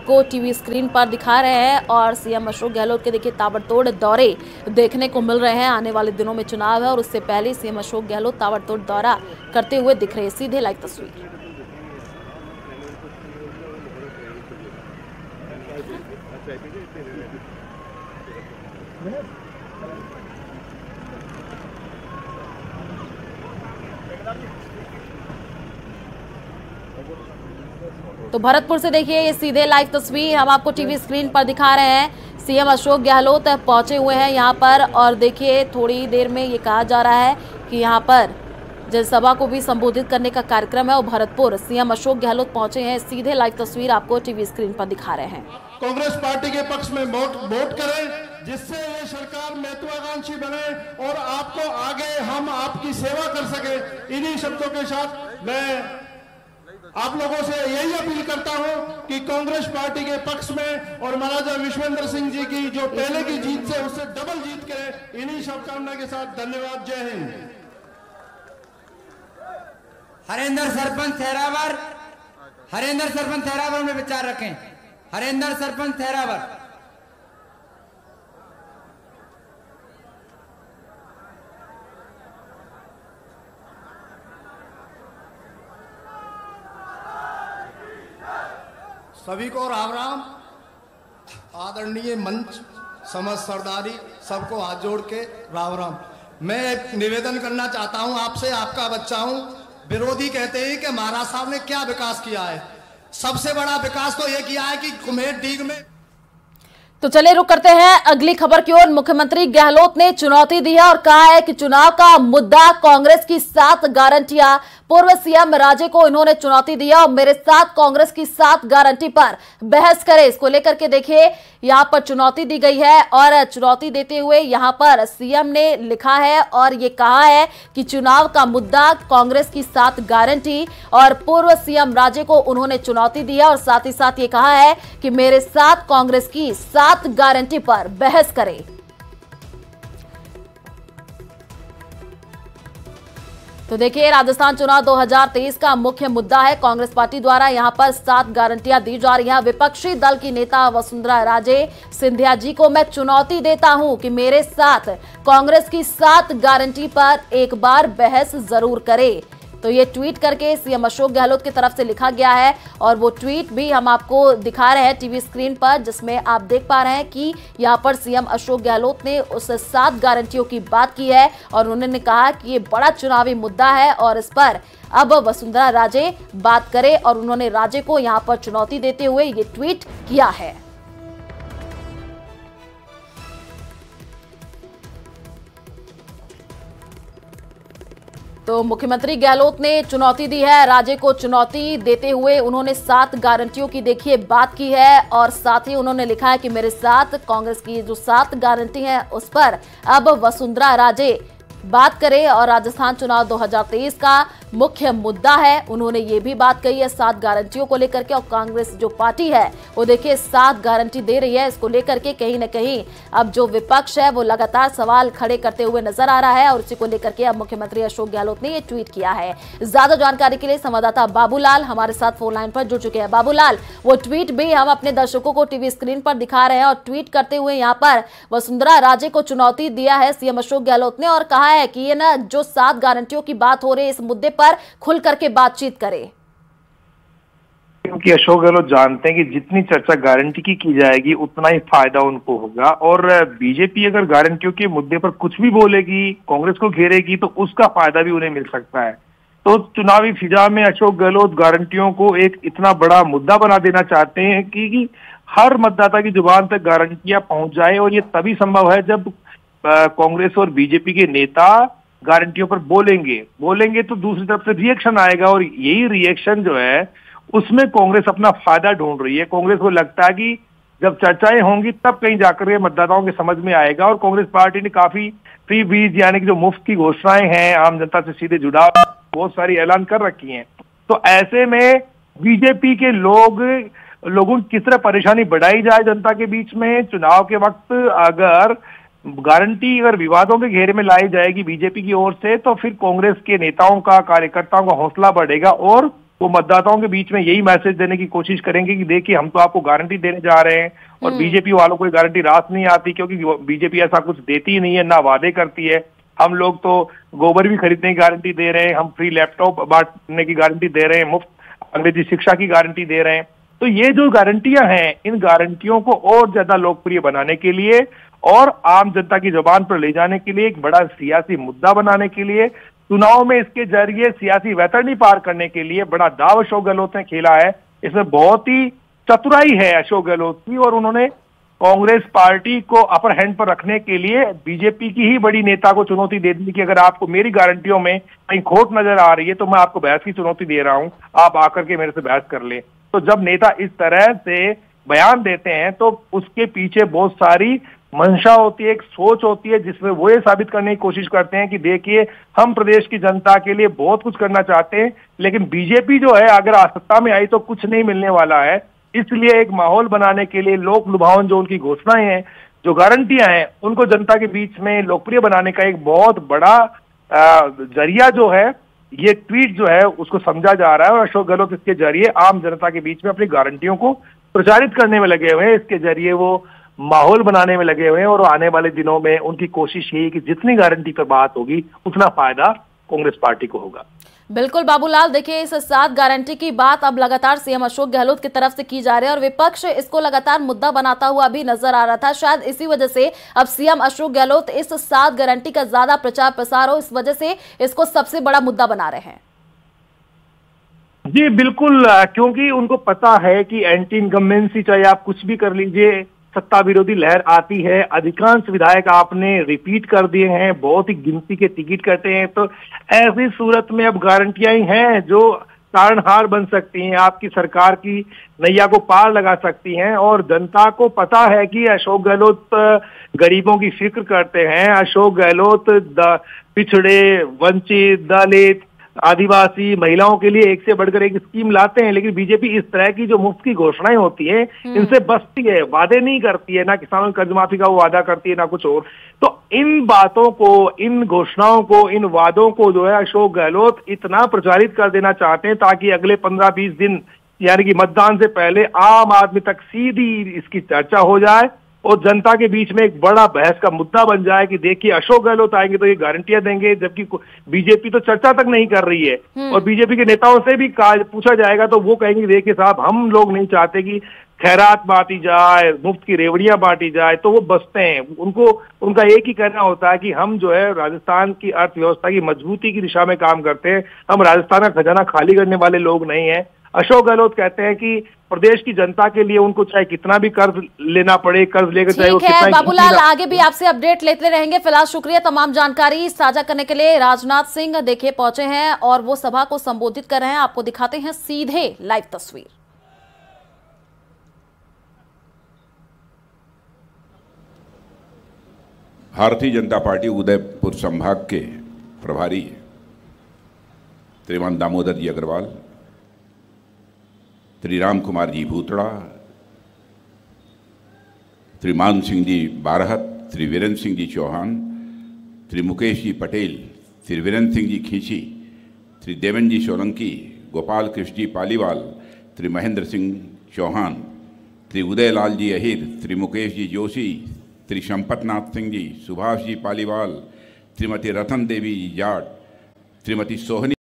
आपको TV screen पर दिखा रहे हैं और सीएम अशोक गहलोत के देखिए ताबड़तोड़ दौरे देखने को मिल रहे हैं। आने वाले दिनों में चुनाव है और उससे पहले सीएम अशोक गहलोत ताबड़तोड़ दौरा करते हुए दिख रहे हैं। सीधे लाइव तस्वीर। तो भरतपुर से देखिए ये सीधे लाइव तस्वीर हम आपको टीवी स्क्रीन पर दिखा रहे हैं। सीएम अशोक गहलोत पहुंचे हुए हैं यहां पर और देखिए थोड़ी देर में ये कहा जा रहा है कि यहां पर जनसभा को भी संबोधित करने का कार्यक्रम है और भरतपुर सीएम अशोक गहलोत पहुंचे हैं। सीधे लाइव तस्वीर आपको टीवी स्क्रीन पर दिखा रहे हैं। कांग्रेस पार्टी के पक्ष में वोट करें जिससे ये सरकार महत्वाकांक्षी बने और आपको आगे हम आपकी सेवा कर सके। इन्हीं शब्दों के साथ मैं आप लोगों से यही अपील करता हूं कि कांग्रेस पार्टी के पक्ष में और महाराजा विश्वेंद्र सिंह जी की जो पहले की जीत से उससे डबल जीत करें। इन्हीं शुभकामना के साथ धन्यवाद। जय हिंद। हरेंद्र सरपंच थेरावर में विचार रखें। हरेंद्र सरपंच थेरावर। सभी को राम राम। आदरणीय मंच समस्त सरदारी सबको हाथ जोड़ के राम राम। मैं एक निवेदन करना चाहता हूं आपसे। आपका बच्चा हूं। विरोधी कहते हैं कि महाराज साहब ने क्या विकास किया है। सबसे बड़ा विकास तो यह किया है कि कुम्हेर डीग में। तो चलिए रुक करते हैं अगली खबर की ओर। मुख्यमंत्री गहलोत ने चुनौती दी है और कहा है कि चुनाव का मुद्दा कांग्रेस की 7 गारंटियां। पूर्व सीएम राजे को इन्होंने चुनौती दी है और मेरे साथ कांग्रेस की 7 गारंटी पर बहस करे। इसको लेकर के देखिए यहां पर चुनौती दी गई है और चुनौती देते हुए यहां पर सीएम ने लिखा है और ये कहा है कि चुनाव का मुद्दा कांग्रेस की 7 गारंटी और पूर्व सीएम राजे को उन्होंने चुनौती दी है और साथ ही साथ ये कहा है कि मेरे साथ कांग्रेस की 7 गारंटी पर बहस करे। तो देखिए राजस्थान चुनाव 2023 का मुख्य मुद्दा है। कांग्रेस पार्टी द्वारा यहां पर 7 गारंटियां दी जा रही हैं। विपक्षी दल की नेता वसुंधरा राजे सिंधिया जी को मैं चुनौती देता हूं कि मेरे साथ कांग्रेस की 7 गारंटी पर एक बार बहस जरूर करे। तो ये ट्वीट करके सीएम अशोक गहलोत की तरफ से लिखा गया है और वो ट्वीट भी हम आपको दिखा रहे हैं टीवी स्क्रीन पर, जिसमें आप देख पा रहे हैं कि यहां पर सीएम अशोक गहलोत ने उस 7 गारंटियों की बात की है और उन्होंने कहा कि ये बड़ा चुनावी मुद्दा है और इस पर अब वसुंधरा राजे बात करे और उन्होंने राजे को यहां पर चुनौती देते हुए ये ट्वीट किया है। तो मुख्यमंत्री गहलोत ने चुनौती दी है। राजे को चुनौती देते हुए उन्होंने 7 गारंटियों की देखिए बात की है और साथ ही उन्होंने लिखा है कि मेरे साथ कांग्रेस की जो 7 गारंटी है उस पर अब वसुंधरा राजे बात करें और राजस्थान चुनाव 2023 का मुख्य मुद्दा है। उन्होंने ये भी बात कही है 7 गारंटियों को लेकर के और कांग्रेस जो पार्टी है वो देखिए 7 गारंटी दे रही है। इसको लेकर के कहीं ना कहीं अब जो विपक्ष है वो लगातार सवाल खड़े करते हुए नजर आ रहा है और उसी को लेकर के अब मुख्यमंत्री अशोक गहलोत ने ये ट्वीट किया है। ज्यादा जानकारी के लिए संवाददाता बाबूलाल हमारे साथ फोन लाइन पर जुड़ चुके हैं। बाबूलाल, वो ट्वीट भी हम अपने दर्शकों को टीवी स्क्रीन पर दिखा रहे हैं और ट्वीट करते हुए यहाँ पर वसुंधरा राजे को चुनौती दिया है सीएम अशोक गहलोत ने और कहा है कि ये ना जो 7 गारंटियों की बात हो रही है इस मुद्दे पर खुल करके बातचीत करे। क्योंकि अशोक गहलोत जानते हैं कि जितनी चर्चा गारंटी की जाएगी उतना ही फायदा उनको होगा और बीजेपी अगर गारंटियों के मुद्दे पर कुछ भी बोलेगी, कांग्रेस को घेरेगी तो उसका फायदा भी उन्हें मिल सकता है। तो चुनावी फिजा में अशोक गहलोत गारंटियों को एक इतना बड़ा मुद्दा बना देना चाहते हैं कि हर मतदाता की जुबान तक गारंटियां पहुंच जाए और ये तभी संभव है जब कांग्रेस और बीजेपी के नेता गारंटियों पर बोलेंगे तो दूसरी तरफ से रिएक्शन आएगा और यही रिएक्शन जो है उसमें कांग्रेस अपना फायदा ढूंढ रही है। कांग्रेस को लगता है कि जब चर्चाएं होंगी तब कहीं जाकर ये मतदाताओं के समझ में आएगा और कांग्रेस पार्टी ने काफी फ्री बीज यानी कि जो मुफ्त की घोषणाएं हैं, आम जनता से सीधे जुड़ाव, बहुत सारी ऐलान कर रखी हैं। तो ऐसे में बीजेपी के लोगों की किस तरह परेशानी बढ़ाई जाए जनता के बीच में चुनाव के वक्त, अगर गारंटी अगर विवादों के घेरे में लाई जाएगी बीजेपी की ओर से तो फिर कांग्रेस के नेताओं का, कार्यकर्ताओं का हौसला बढ़ेगा और वो मतदाताओं के बीच में यही मैसेज देने की कोशिश करेंगे कि देखिए हम तो आपको गारंटी देने जा रहे हैं और बीजेपी वालों को गारंटी रास नहीं आती, क्योंकि बीजेपी ऐसा कुछ देती ही नहीं है, ना वादे करती है। हम लोग तो गोबर भी खरीदने की गारंटी दे रहे हैं, हम फ्री लैपटॉप बांटने की गारंटी दे रहे हैं, मुफ्त अंग्रेजी शिक्षा की गारंटी दे रहे हैं। तो ये जो गारंटियां हैं, इन गारंटियों को और ज्यादा लोकप्रिय बनाने के लिए और आम जनता की जुबान पर ले जाने के लिए, एक बड़ा सियासी मुद्दा बनाने के लिए, चुनाव में इसके जरिए सियासी वैतरणी पार करने के लिए बड़ा दाव अशोक गहलोत ने खेला है। इसमें बहुत ही चतुराई है अशोक गहलोत की, और उन्होंने कांग्रेस पार्टी को अपर हैंड पर रखने के लिए बीजेपी की ही बड़ी नेता को चुनौती दे दी कि अगर आपको मेरी गारंटियों में कहीं खोट नजर आ रही है तो मैं आपको बहस की चुनौती दे रहा हूं, आप आकर के मेरे से बहस कर ले। तो जब नेता इस तरह से बयान देते हैं तो उसके पीछे बहुत सारी मंशा होती है, एक सोच होती है, जिसमें वो ये साबित करने की कोशिश करते हैं कि देखिए हम प्रदेश की जनता के लिए बहुत कुछ करना चाहते हैं, लेकिन बीजेपी जो है अगर सत्ता में आई तो कुछ नहीं मिलने वाला है। इसलिए एक माहौल बनाने के लिए लोक लुभावन जो उनकी घोषणाएं हैं, जो गारंटियां हैं, उनको जनता के बीच में लोकप्रिय बनाने का एक बहुत बड़ा जरिया जो है, ये ट्वीट जो है उसको समझा जा रहा है। और अशोक गहलोत इसके जरिए आम जनता के बीच में अपनी गारंटियों को प्रचारित करने में लगे हुए हैं, इसके जरिए वो माहौल बनाने में लगे हुए हैं। और आने वाले दिनों में उनकी कोशिश यही है कि जितनी गारंटी पर बात होगी उतना फायदा कांग्रेस पार्टी को होगा। बिल्कुल बाबूलाल, देखिए इस 7 गारंटी की बात अब लगातार सीएम अशोक गहलोत की तरफ से की जा रही है और विपक्ष इसको लगातार मुद्दा बनाता हुआ भी नजर आ रहा था। शायद इसी वजह से अब सीएम अशोक गहलोत इस 7 गारंटी का ज्यादा प्रचार प्रसार हो, इस वजह से इसको सबसे बड़ा मुद्दा बना रहे हैं। जी बिल्कुल, क्योंकि उनको पता है कि एंटी इनकम्बेंसी चाहे आप कुछ भी कर लीजिए, सत्ता विरोधी लहर आती है। अधिकांश विधायक आपने रिपीट कर दिए हैं, बहुत ही गिनती के टिकट कटे हैं। तो ऐसी सूरत में अब गारंटियां ही हैं जो तारणहार बन सकती हैं, आपकी सरकार की नैया को पार लगा सकती हैं। और जनता को पता है कि अशोक गहलोत गरीबों की फिक्र करते हैं, अशोक गहलोत पिछड़े, वंचित, दलित, आदिवासी, महिलाओं के लिए एक से बढ़कर एक स्कीम लाते हैं। लेकिन बीजेपी इस तरह की जो मुफ्त की घोषणाएं होती है इनसे बचती है, वादे नहीं करती है, ना किसानों की कर्ज माफी का वो वादा करती है ना कुछ और। तो इन बातों को, इन घोषणाओं को, इन वादों को जो है अशोक गहलोत इतना प्रचारित कर देना चाहते हैं ताकि अगले 15-20 दिन यानी कि मतदान से पहले आम आदमी तक सीधी इसकी चर्चा हो जाए और जनता के बीच में एक बड़ा बहस का मुद्दा बन जाए कि देखिए अशोक गहलोत आएंगे तो ये गारंटियां देंगे, जबकि बीजेपी तो चर्चा तक नहीं कर रही है। और बीजेपी के नेताओं से भी पूछा जाएगा तो वो कहेंगे देखिए साहब हम लोग नहीं चाहते कि खैरात बांटी जाए, मुफ्त की रेवड़ियां बांटी जाए। तो वो बसते हैं, उनका एक ही कहना होता है कि हम जो है राजस्थान की अर्थव्यवस्था की मजबूती की दिशा में काम करते हैं, हम राजस्थान का खजाना खाली करने वाले लोग नहीं है। अशोक गहलोत कहते हैं कि प्रदेश की जनता के लिए उनको चाहे कितना भी कर्ज लेना पड़े, कर्ज लेकर चाहे वो कितना। बाबूलाल, आगे भी आपसे अपडेट लेते रहेंगे। फिलहाल शुक्रिया तमाम जानकारी साझा करने के लिए। राजनाथ सिंह देखिए पहुंचे हैं और वो सभा को संबोधित कर रहे हैं, आपको दिखाते हैं सीधे लाइव तस्वीर। भारतीय जनता पार्टी उदयपुर संभाग के प्रभारी श्रीमान दामोदर जी अग्रवाल, श्री राम कुमार जी भूतड़ा, श्री मान सिंह जी बारहत, श्री वीरेंद्र सिंह जी चौहान, श्री मुकेश जी पटेल, श्री वीरेंद्र सिंह जी खींची, श्री देवेंद्र जी सोलंकी, गोपाल कृष्ण जी पालीवाल, श्री महेंद्र सिंह चौहान, श्री उदयलाल जी अहिर, श्री मुकेश जी जोशी, श्री संपतनाथ सिंह जी, सुभाष जी पालीवाल, श्रीमती रतन देवी जाट, श्रीमती सोहनी